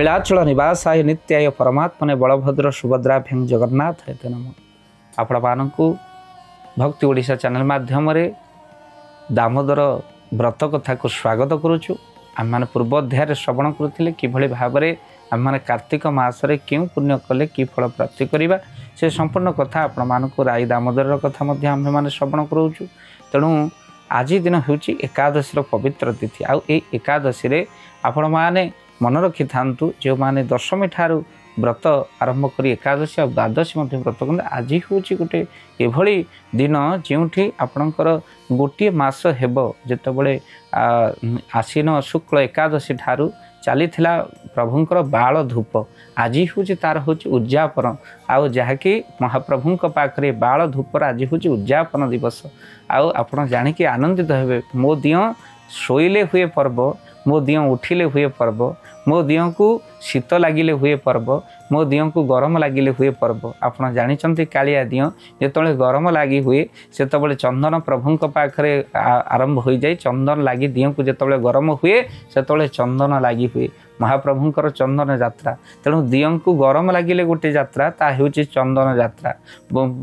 नीलाचल निवासाय नित्याय परमात्मने बलभद्र सुभद्रा भ्यं जगन्नाथ हेते नम। आपण मानकु भक्ति ओडिशा चैनल माध्यम दामोदर व्रत कथा को स्वागत करुचु। आम मैंने पूर्व अध्याय श्रवण करुले किभली भाव में आम मैंने कार्तिक मासरे क्यों पुण्य कले कि फल प्राप्ति करवा से संपूर्ण कथा आपण मानक राई दामोदर कथा आम मैंने श्रवण करूँ। तेणु आज दिन हूँ एकादशी पवित्र तिथि। आउ एकादशी रे आपण मैंने मन रखि था जो मैंने दशमी ठारू व्रत आरंभ कर एकादशी और द्वादशी व्रत करते। आज हूँ गोटे एभली दिन जो आपणकर गोटे मास हेब जितेबले आश्विन शुक्ल एकादशी ठारू चली प्रभुंकर बाल धूप। आज हूँ तार हूँ उद्यापन आउ जहाँकि महाप्रभु पाखे बाल धूपर आज हूँ उद्यापन दिवस। आउ आपण जाणिकी आनंदित हेबे मो दिह शोइले हुए पर्व, मो दिह उठिले हुए पर्व, मो दिह को शीत लगिले हुए पर्व, मो दिह को गरम लगिले हुए पर्व। आपड़ जानी कालिया दिह जिते गरम लगी हुए से चंदन प्रभु पाखे आरंभ हो जाए। चंदन लगी दिह को जिते गरम हुए से चंदन लगी हुए महाप्रभुंकर चंदन यात्रा। तेणु दिह को गरम लगिले गोटे यात्रा ता हूँ चंदन यात्रा,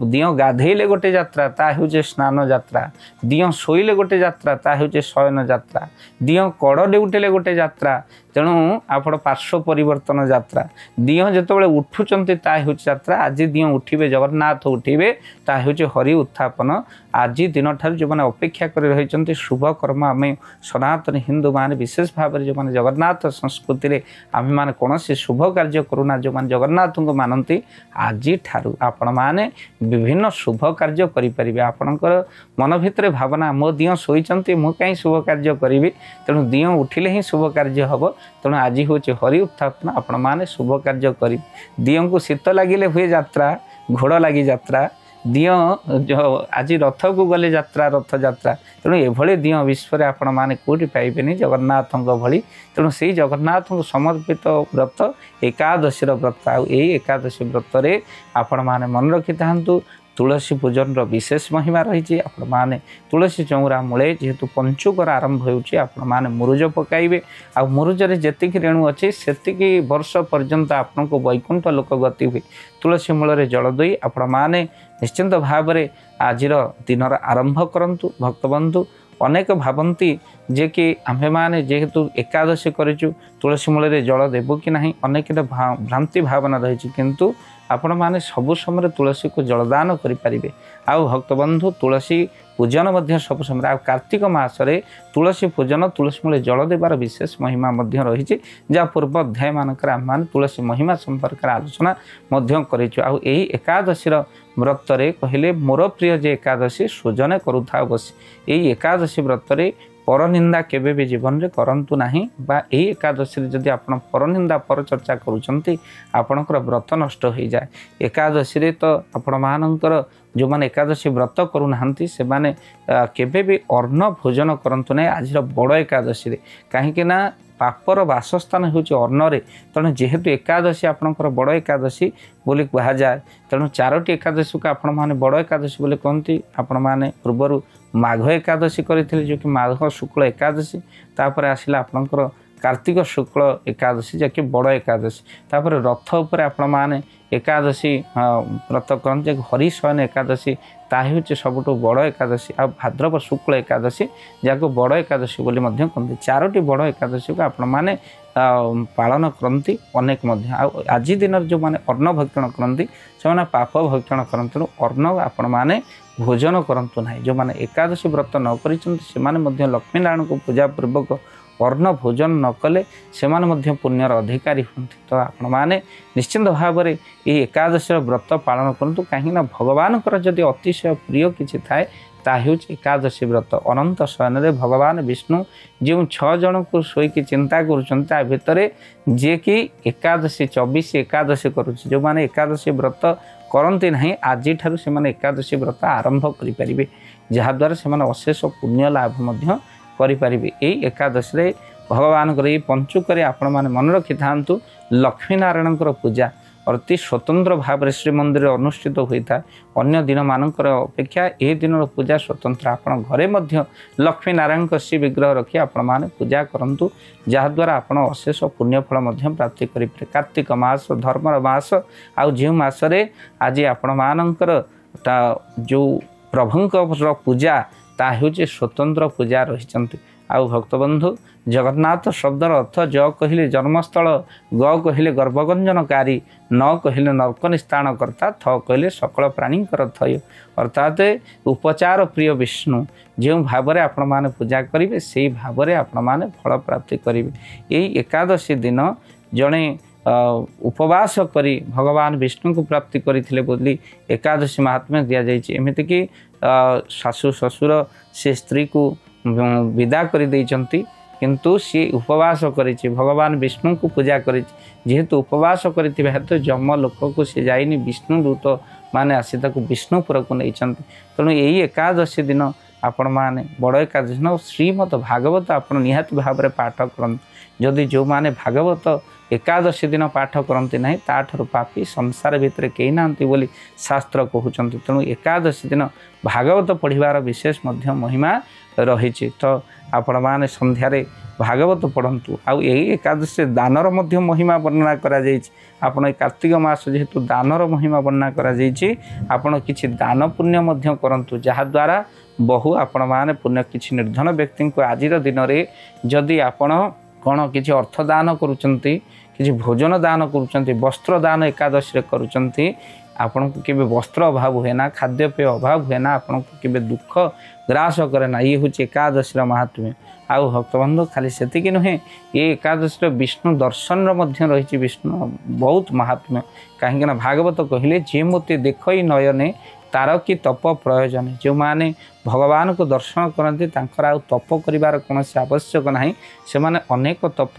दिह गाधेले गोटे यात्रा ता हूँ स्नान यात्रा, दिह शोइले गोटे यात्रा ता हूँ शयन यात्रा, दिह कड़ डेउटिले गोटे यात्रा। तेणु आप पार्श्व परिवर्तन यात्रा दिह जिते उठुंट ता हूँ यात्रा। आज दिह उठे जगन्नाथ उठे ता हूँ हरि उत्थापन। आज दिन ठार जो मैंने अपेक्षा कर रही शुभ कर्म आम सनातन हिंदू मान विशेष भाव में जो मैंने जगन्नाथ संस्कृति आम मैंने कौन शुभ कार्य करूना जो मैंने जगन्नाथ को मानती आज ठारू आपण मैंने विभिन्न शुभ कार्य करें। आपणकर मन भितर भावना मो दिह शोइचंती मु कहीं शुभ कार्य करी। तेणु दिह उठिले ही शुभ कार्य हम। तेणु आज हूँ हरि उत्थापन आपण मैंने शुभ कार्य करी। दिह को शीत लगिले हुए यात्रा, घोड़ लगी यात्रा, दिह जो आज रथ को गले यात्रा रथ यात्रा। तेणु एभली दिह विश्व आपण मैंने कौटी पाइबेनि जगन्नाथ भली। तेणु से जगन्नाथ को समर्पित व्रत एकादशी व्रत। आउ एकादशी व्रत रे आपण मैंने मन रखि था तुलसी पूजन विशेष महिमा रही। आपण मैंने तुलसी चौरा मूले जेहेतु पंचुकर आरंभ होने मुरुज पकाइबे। आ मुरुजरे जेतिक रेणु अच्छे सेतिकी वर्ष पर्यंत आपण को वैकुंठ लोक गति हुए। तुलसी मूल जल दई आपण मैंने निश्चिंत भाव में आज दिनर आरंभ करंतु। भक्तबंधु अनेक भावती जे कि आम्भे माने जेहेतु एकादशी करिचु तुलसी मूल जल देबो कि नहीं अनेक भ्रांति भावना रही। किंतु आपण माने सबु समय तुलसी को जलदान करें। आउ भक्तबंधु तुलसी पूजन मध्य सब समय आ कार्तिक मासरे तुलसी पूजन तुलसी मूले जल देवार विशेष महिमा मध्य रही। जहाँ पूर्व अध्याय मानकर आम मैंने तुलसी महिमा संपर्क आलोचना करिचु। आउ एही एकादशी व्रत रे कहले मोर प्रिय जे एकादशी सुजने करुथा बसी। यही एकादशी व्रत रे परनिंदा केबे भी जीवन में करंतु नहीं। बा यही एकादशी जदि आप परनिंदा पर चर्चा करुँच आपणकर व्रत नष्ट हो जाए। एकादशी रे तो आपण मानकर जो मैंने एकादशी व्रत करूना से माने केबे भी अन्न भोजन करंतु नहीं आज बड़ एकादशी रे। कहीं ना पापर बासस्थान हूँ अन्नरे। तेणु जेहेतु एकादशी आपणकर बड़ एकादशी बोली कह जाए। तेणु चारोटी एकादशी को आपण मैंने बड़ एकादशी बोली कहती। आपण मैंने पूर्वर माघ एकादशी करते जो कि माघ शुक्ल एकादशी, तापर आसला आपणकर कार्तिक शुक्ल एकादशी जैकि बड़ एकादशी, तापर रथ उपर आपण मैंने एकादशी व्रत करते। हरिशयन एकादशी ता हूँ सबुठ बड़ एकादशी। आ भाद्रव शुक्ल एकादशी जहाँ बड़ एकादशी बोली कहते। चारोटी बड़ एकादशी को आपण मैंने पालन करती अनेक। आज दिन जो मैंने अन्न भक्षण करती से पाप भक्षण करते। अन्न आपण मैंने भोजन करंतु नहीं। जो मैंने एकादशी व्रत न कर लक्ष्मी नारायण को पूजा पूर्वक अन्न भोजन न कले से पुण्यर अधिकारी हूँ। तो आपण मैंने निश्चिंत भाव में ये एकादशी व्रत पालन करूँ। कहीं भगवान जदि अतिशय प्रिय किसी थाए ताहूँ एकादशी व्रत। अनंत शयन रे भगवान विष्णु जो 6 जन को शोक चिंता कर भितर जे कि एकादशी 24 एकादशी करुच्चे। जो मैंने एकादशी व्रत करती नहीं आज ठारू से एकादशी व्रत आरंभ करें जहाद्वारा से अशेष पुण्य लाभ करें। यही एकादशी भगवान ये पंचुक आपण मैंने मन रखि था लक्ष्मी नारायण पूजा ଅତି ସ୍ୱତନ୍ତ୍ର ଭାବରେ ଶ୍ରୀମନ୍ଦିରରେ ଅନୁଷ୍ଠିତ ହୋଇଥାଏ। ଅନ୍ୟ ଦିନମାନଙ୍କର ଅପେକ୍ଷା ଏ ଦିନର ପୂଜା ସ୍ୱତନ୍ତ୍ର। ଆପଣ ଘରେ ମଧ୍ୟ ଲକ୍ଷ୍ମୀ ନାରାୟଣଙ୍କ ଶ୍ରୀ ବିଗ୍ରହ ରଖି ଆପଣମାନେ ପୂଜା କରନ୍ତୁ, ଯାହାଦ୍ୱାରା ଆପଣ ଅଶେଷ ପୁଣ୍ୟଫଳ ମଧ୍ୟ ପ୍ରାପ୍ତି କରିପାରିବେ। କାର୍ତ୍ତିକ ମାସ ଧର୍ମର ମାସ, ଆଉ ଯେଉଁ ମାସରେ ଆଜି ଆପଣମାନଙ୍କର ଯେଉଁ ପ୍ରଭୁଙ୍କର ପୂଜା ତାହା ହେଉଛି ସ୍ୱତନ୍ତ୍ର ପୂଜା ରହିଛନ୍ତି। ଆଉ ଭକ୍ତବନ୍ଧୁ, ଜଗନ୍ନାଥ ଶବ୍ଦର ଅର୍ଥ ଜ କହିଲେ ଜନ୍ମସ୍ଥଳ, ଗ କହିଲେ ଗର୍ଭଗଞ୍ଜନକାରୀ, ନ କହିଲେ ନର୍କ ନିସ୍ତାରଣ କର୍ତ୍ତା, ଥ କହିଲେ ସକଳ ପ୍ରାଣୀଙ୍କର ଥୟ, ଅର୍ଥାତ୍ ଉପଚାର ପ୍ରିୟ ବିଷ୍ଣୁ। ଯେଉଁ ଭାବରେ ଆପଣମାନେ ପୂଜା କରିବେ ସେହି ଭାବରେ ଆପଣମାନେ ଫଳ ପ୍ରାପ୍ତି କରିବେ। ଏହି ଏକାଦଶୀ ଦିନ ଜଣେ ଉପବାସ କରି ଭଗବାନ ବିଷ୍ଣୁଙ୍କୁ ପ୍ରାପ୍ତି କରିଥିଲେ ବୋଲି ଏକାଦଶୀ ମାହାତ୍ମ୍ୟ ଦିଆଯାଇଛି। ଏମିତିକି ଶାଶୁ ଶ୍ୱଶୁର ସେ ସ୍ତ୍ରୀକୁ ବିଦା କରିଦେଇଛନ୍ତି, କିନ୍ତୁ ସିଏ ଉପବାସ କରିଛି, ଭଗବାନ ବିଷ୍ଣୁଙ୍କୁ ପୂଜା କରିଛି। ଯେହେତୁ ଉପବାସ କରିଥିବା ହେତୁ ଯମ ଲୋକକୁ ସେ ଯାଇନି, ବିଷ୍ଣୁ ଦୂତ ମାନେ ଆସି ତାକୁ ବିଷ୍ଣୁପୁରକୁ ନେଇଛନ୍ତି। ତେଣୁ ଏହି ଏକାଦଶୀ ଦିନ ଆପଣମାନେ ବଡ଼ ଏକାଦଶୀ ଦିନ ଶ୍ରୀମଦ ଭାଗବତ ଆପଣ ନିହାତି ଭାବରେ ପାଠ କରନ୍ତୁ। ଯଦି ଯେଉଁମାନେ ଭାଗବତ ଏକାଦଶୀ ଦିନ ପାଠ କରନ୍ତି ନାହିଁ, ତାଠାରୁ ପାପୀ ସଂସାର ଭିତରେ କେହି ନାହାନ୍ତି ବୋଲି ଶାସ୍ତ୍ର କହୁଛନ୍ତି। ତେଣୁ ଏକାଦଶୀ ଦିନ ଭାଗବତ ପଢ଼ିବାର ବିଶେଷ ମଧ୍ୟ ମହିମା ରହିଛି। ତ ଆପଣମାନେ ସନ୍ଧ୍ୟାରେ ଭାଗବତ ପଢ଼ନ୍ତୁ। ଆଉ ଏହି ଏକାଦଶୀ ଦାନର ମଧ୍ୟ ମହିମା ବର୍ଣ୍ଣନା କରାଯାଇଛି। ଆପଣ ଏ କାର୍ତ୍ତିକ ମାସ ଯେହେତୁ ଦାନର ମହିମା ବର୍ଣ୍ଣନା କରାଯାଇଛି, ଆପଣ କିଛି ଦାନ ପୁଣ୍ୟ ମଧ୍ୟ କରନ୍ତୁ, ଯାହାଦ୍ୱାରା ବହୁ ଆପଣମାନେ ପୁଣ୍ୟ କିଛି ନିର୍ଦ୍ଧନ ବ୍ୟକ୍ତିଙ୍କୁ ଆଜିର ଦିନରେ ଯଦି ଆପଣ କ'ଣ କିଛି ଅର୍ଥ ଦାନ କରୁଛନ୍ତି, କିଛି ଭୋଜନ ଦାନ କରୁଛନ୍ତି, ବସ୍ତ୍ର ଦାନ ଏକାଦଶୀରେ କରୁଛନ୍ତି, ଆପଣଙ୍କୁ କେବେ ବସ୍ତ୍ର ଅଭାବ ହୁଏ ନା, ଖାଦ୍ୟପେୟ ଅଭାବ ହୁଏ ନା, ଆପଣଙ୍କୁ କେବେ ଦୁଃଖ ଗ୍ରାସ କରେ ନା। ଇଏ ହେଉଛି ଏକାଦଶୀର ମାହାତ୍ମ୍ୟ। ଆଉ ଭକ୍ତବନ୍ଧୁ, ଖାଲି ସେତିକି ନୁହେଁ, ଏ ଏକାଦଶୀର ବିଷ୍ଣୁ ଦର୍ଶନର ମଧ୍ୟ ରହିଛି ବିଷ୍ଣୁ ବହୁତ ମାହାତ୍ମ୍ୟ। କାହିଁକିନା ଭାଗବତ କହିଲେ ଯେ ମୋତେ ଦେଖଇ ନୟନେ ତାର କି ତପ ପ୍ରୟୋଜନ। ଯେଉଁମାନେ ଭଗବାନଙ୍କୁ ଦର୍ଶନ କରନ୍ତି ତାଙ୍କର ଆଉ ତପ କରିବାର କୌଣସି ଆବଶ୍ୟକ ନାହିଁ। ସେମାନେ ଅନେକ ତପ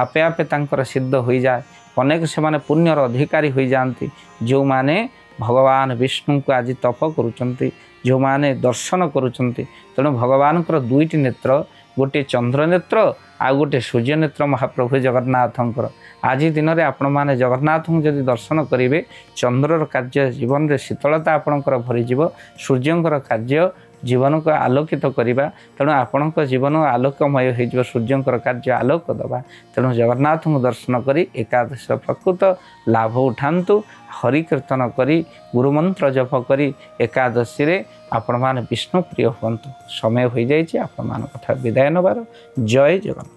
ଆପେ ଆପେ ତାଙ୍କର ସିଦ୍ଧ ହୋଇଯାଏ, ଅନେକ ସେମାନେ ପୁଣ୍ୟର ଅଧିକାରୀ ହୋଇଯାଆନ୍ତି। ଯେଉଁମାନେ ଭଗବାନ ବିଷ୍ଣୁଙ୍କୁ ଆଜି ତପ କରୁଛନ୍ତି, ଯେଉଁମାନେ ଦର୍ଶନ କରୁଛନ୍ତି, ତେଣୁ ଭଗବାନଙ୍କର ଦୁଇଟି ନେତ୍ର, ଗୋଟିଏ ଚନ୍ଦ୍ର ନେତ୍ର ଆଉ ଗୋଟିଏ ସୂର୍ଯ୍ୟ ନେତ୍ର ମହାପ୍ରଭୁ ଜଗନ୍ନାଥଙ୍କର। ଆଜି ଦିନରେ ଆପଣମାନେ ଜଗନ୍ନାଥଙ୍କୁ ଯଦି ଦର୍ଶନ କରିବେ, ଚନ୍ଦ୍ରର କାର୍ଯ୍ୟ ଜୀବନରେ ଶୀତଳତା ଆପଣଙ୍କର ଭରିଯିବ, ସୂର୍ଯ୍ୟଙ୍କର କାର୍ଯ୍ୟ ଜୀବନକୁ ଆଲୋକିତ କରିବା। ତେଣୁ ଆପଣଙ୍କ ଜୀବନ ଆଲୋକମୟ ହୋଇଯିବ, ସୂର୍ଯ୍ୟଙ୍କର କାର୍ଯ୍ୟ ଆଲୋକ ଦେବା। ତେଣୁ ଜଗନ୍ନାଥଙ୍କୁ ଦର୍ଶନ କରି ଏକାଦଶୀର ପ୍ରକୃତ ଲାଭ ଉଠାନ୍ତୁ। ହରି କୀର୍ତ୍ତନ କରି, ଗୁରୁମନ୍ତ୍ର ଜପ କରି ଏକାଦଶୀରେ ଆପଣମାନେ ବିଷ୍ଣୁ ପ୍ରିୟ ହୁଅନ୍ତୁ। ସମୟ ହୋଇଯାଇଛି ଆପଣମାନଙ୍କଠାରୁ ବିଦାୟ ନେବାର। ଜୟ ଜଗନ୍ନାଥ।